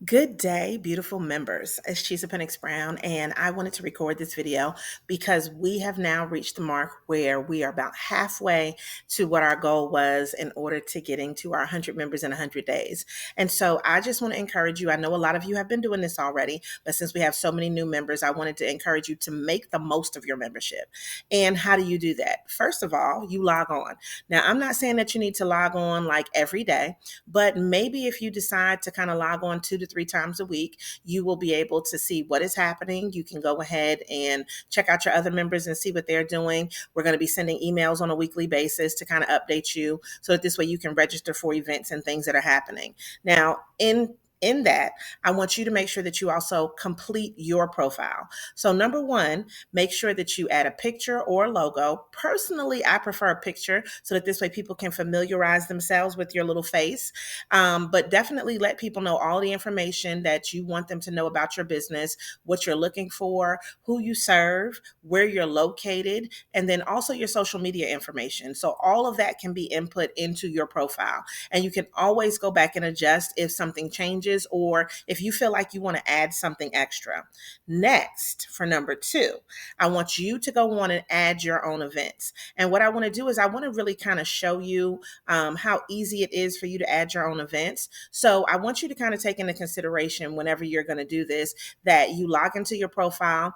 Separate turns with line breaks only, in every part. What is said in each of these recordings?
Good day, beautiful members. It's Pennix-Brown, and I wanted to record this video because we have now reached the mark where we are about halfway to what our goal was in order to getting to our 100 members in 100 days. And so I just want to encourage you. I know a lot of you have been doing this already, but since we have so many new members, I wanted to encourage you to make the most of your membership. And how do you do that? First of all, you log on. Now, I'm not saying that you need to log on like every day, but maybe if you decide to kind of log on 2 to 3 times a week, you will be able to see what is happening. You can go ahead and check out your other members and see what they're doing. We're going to be sending emails on a weekly basis to kind of update you so that this way you can register for events and things that are happening. Now, in that, I want you to make sure that you also complete your profile. So number one, make sure that you add a picture or a logo. Personally, I prefer a picture so that this way people can familiarize themselves with your little face. But definitely let people know all the information that you want them to know about your business, what you're looking for, who you serve, where you're located, and then also your social media information. So all of that can be input into your profile. And you can always go back and adjust if something changes or if you feel like you want to add something extra. Next, for number two, I want you to go on and add your own events. And what I want to do is I want to really kind of show you how easy it is for you to add your own events. So I want you to kind of take into consideration whenever you're going to do this, that you log into your profile,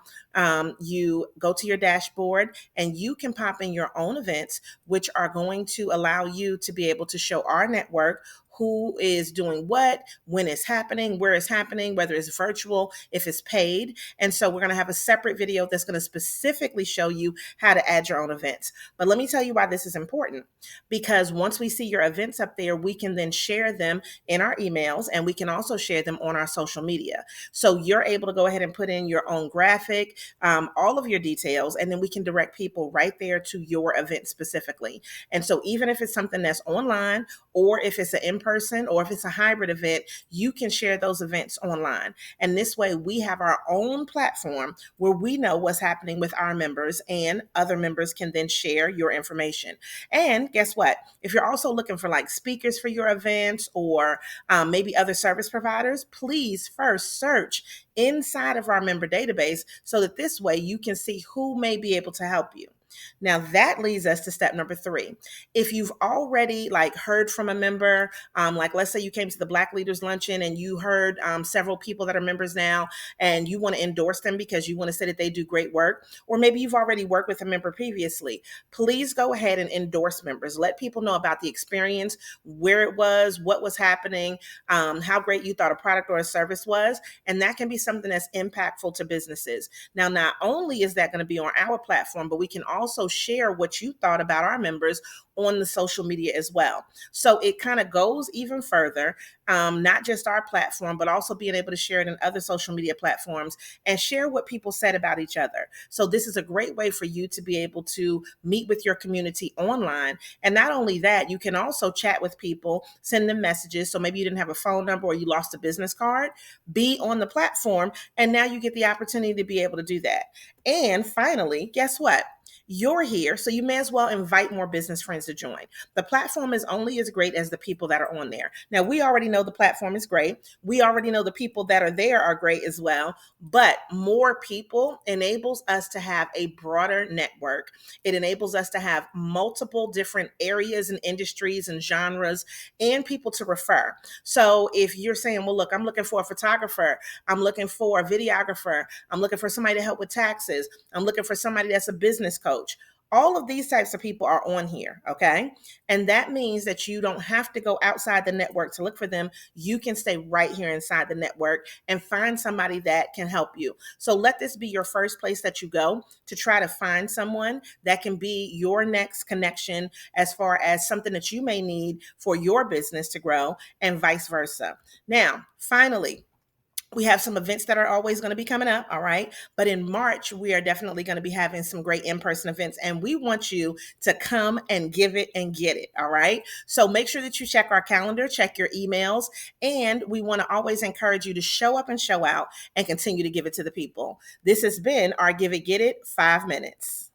you go to your dashboard, and you can pop in your own events, which are going to allow you to be able to show our network who is doing what, when it's happening, where it's happening, whether it's virtual, if it's paid. And so we're going to have a separate video that's going to specifically show you how to add your own events. But let me tell you why this is important. Because once we see your events up there, we can then share them in our emails, and we can also share them on our social media. So you're able to go ahead and put in your own graphic, all of your details, and then we can direct people right there to your event specifically. And so even if it's something that's online, or if it's an in-person, or if it's a hybrid event, you can share those events online. And this way we have our own platform where we know what's happening with our members, and other members can then share your information. And guess what? If you're also looking for like speakers for your events, or maybe other service providers, please first search inside of our member database so that this way you can see who may be able to help you. Now that leads us to step number three. If you've already like heard from a member, like let's say you came to the Black Leaders Luncheon and you heard several people that are members now, and you want to endorse them because you want to say that they do great work, or maybe you've already worked with a member previously, please go ahead and endorse members. Let people know about the experience, where it was, what was happening, how great you thought a product or a service was, and that can be something that's impactful to businesses. Now, not only is that going to be on our platform, but we can also share what you thought about our members on the social media as well. So it kind of goes even further, not just our platform, but also being able to share it in other social media platforms and share what people said about each other. So this is a great way for you to be able to meet with your community online. And not only that, you can also chat with people, send them messages. So maybe you didn't have a phone number or you lost a business card, be on the platform, and now you get the opportunity to be able to do that. And finally, guess what? You're here, so you may as well invite more business friends to join. The platform is only as great as the people that are on there. Now, we already know the platform is great. We already know the people that are there are great as well, but more people enables us to have a broader network. It enables us to have multiple different areas and industries and genres and people to refer. So if you're saying, well, look, I'm looking for a photographer, I'm looking for a videographer, I'm looking for somebody to help with taxes, I'm looking for somebody that's a business coach. All of these types of people are on here, okay? And that means that you don't have to go outside the network to look for them. You can stay right here inside the network and find somebody that can help you. So let this be your first place that you go to try to find someone that can be your next connection as far as something that you may need for your business to grow, and vice versa. Now, finally, we have some events that are always going to be coming up, all right? But in March, we are definitely going to be having some great in-person events, and we want you to come and give it and get it, all right? So make sure that you check our calendar, check your emails, and we want to always encourage you to show up and show out and continue to give it to the people. This has been our Give It, Get It 5 minutes.